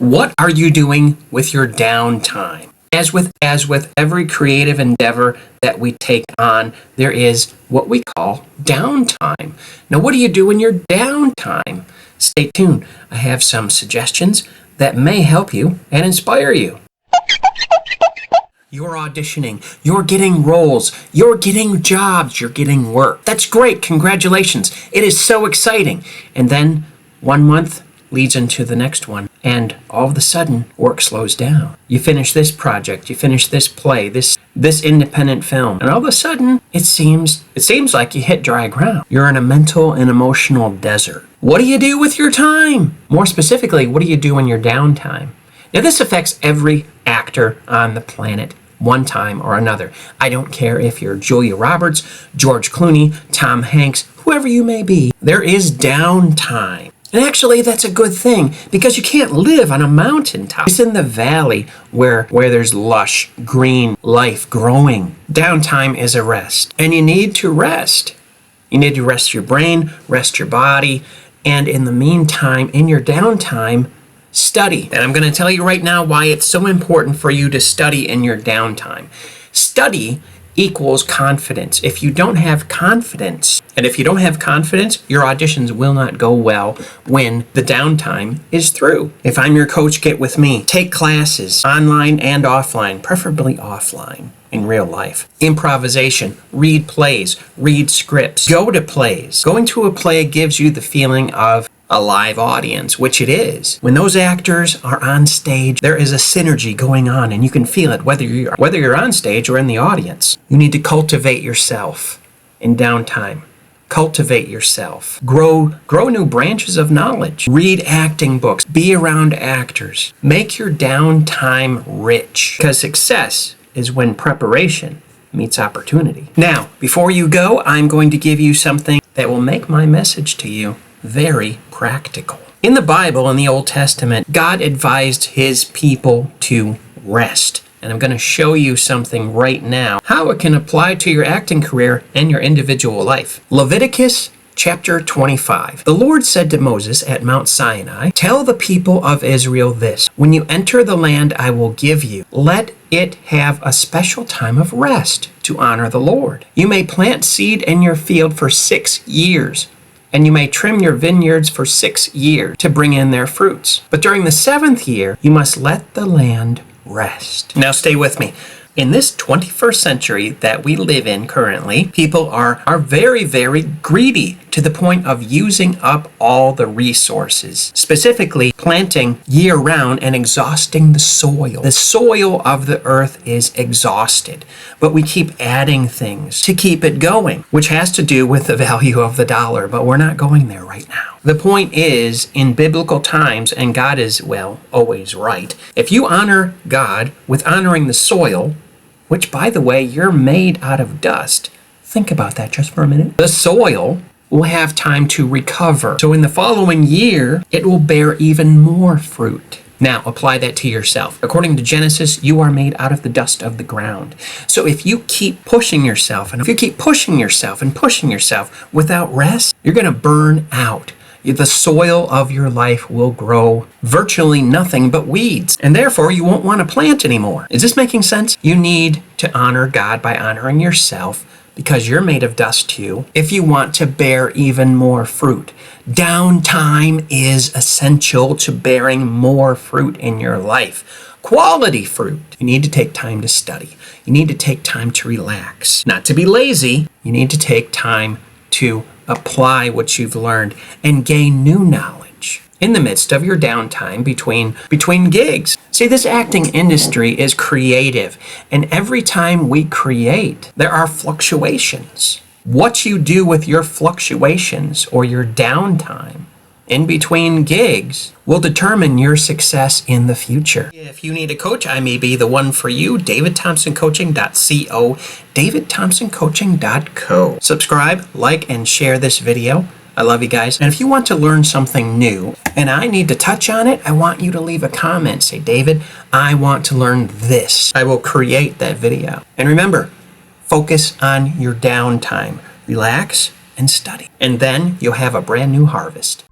What are you doing with your downtime? As with every creative endeavor that we take on, there is what we call downtime. Now, what do you do in your downtime? Stay tuned. I have some suggestions that may help you and inspire you. You're auditioning, you're getting roles, you're getting jobs, you're getting work. That's great, congratulations. It is so exciting. And then 1 month leads into the next one, and all of a sudden, work slows down. You finish this project, you finish this play, this independent film, and all of a sudden, it seems like you hit dry ground. You're in a mental and emotional desert. What do you do with your time? More specifically, what do you do in your downtime? Now, this affects every actor on the planet one time or another. I don't care if you're Julia Roberts, George Clooney, Tom Hanks, whoever you may be. There is downtime. And actually, that's a good thing because you can't live on a mountaintop. It's in the valley where there's lush, green life growing. Downtime is a rest. And you need to rest. You need to rest your brain, rest your body, and in the meantime, in your downtime, study. And I'm going to tell you right now why it's so important for you to study in your downtime. Study equals confidence. If you don't have confidence, your auditions will not go well when the downtime is through. If I'm your coach, get with me. Take classes, online and offline, preferably offline in real life. Improvisation, read plays, read scripts, go to plays. Going to a play gives you the feeling of a live audience, which it is. When those actors are on stage, there is a synergy going on, and you can feel it whether you're on stage or in the audience. You need to cultivate yourself in downtime. Cultivate yourself. Grow new branches of knowledge. Read acting books. Be around actors. Make your downtime rich, because success is when preparation meets opportunity. Now, before you go, I'm going to give you something that will make my message to you very practical. In the Bible, in the Old Testament, God advised his people to rest. And I'm going to show you something right now, how it can apply to your acting career and your individual life. Leviticus chapter 25. The Lord said to Moses at Mount Sinai, "Tell the people of Israel this, when you enter the land I will give you, let it have a special time of rest to honor the Lord. You may plant seed in your field for 6 years, and you may trim your vineyards for 6 years to bring in their fruits. But during the 7th year, you must let the land rest." Now stay with me. In this 21st century that we live in currently, people are very, very greedy to the point of using up all the resources, specifically planting year-round and exhausting the soil. The soil of the earth is exhausted, but we keep adding things to keep it going, which has to do with the value of the dollar, but we're not going there right now. The point is, in biblical times, and God is, well, always right, if you honor God with honoring the soil, which, by the way, you're made out of dust. Think about that just for a minute. The soil will have time to recover. So in the following year, it will bear even more fruit. Now, apply that to yourself. According to Genesis, you are made out of the dust of the ground. So if you keep pushing yourself, and if you keep pushing yourself and pushing yourself without rest, you're going to burn out. The soil of your life will grow virtually nothing but weeds, and therefore you won't want to plant anymore. Is this making sense? You need to honor God by honoring yourself, because you're made of dust too, if you want to bear even more fruit. Downtime is essential to bearing more fruit in your life. Quality fruit. You need to take time to study. You need to take time to relax. Not to be lazy. You need to take time to apply what you've learned and gain new knowledge in the midst of your downtime between gigs. See, this acting industry is creative, and every time we create, there are fluctuations. What you do with your fluctuations or your downtime in between gigs will determine your success in the future. If you need a coach, I may be the one for you. DavidThompsonCoaching.co, DavidThompsonCoaching.co. Subscribe, like, and share this video. I love you guys. And if you want to learn something new and I need to touch on it, I want you to leave a comment. Say, "David, I want to learn this." I will create that video. And remember, focus on your downtime. Relax and study. And then you'll have a brand new harvest.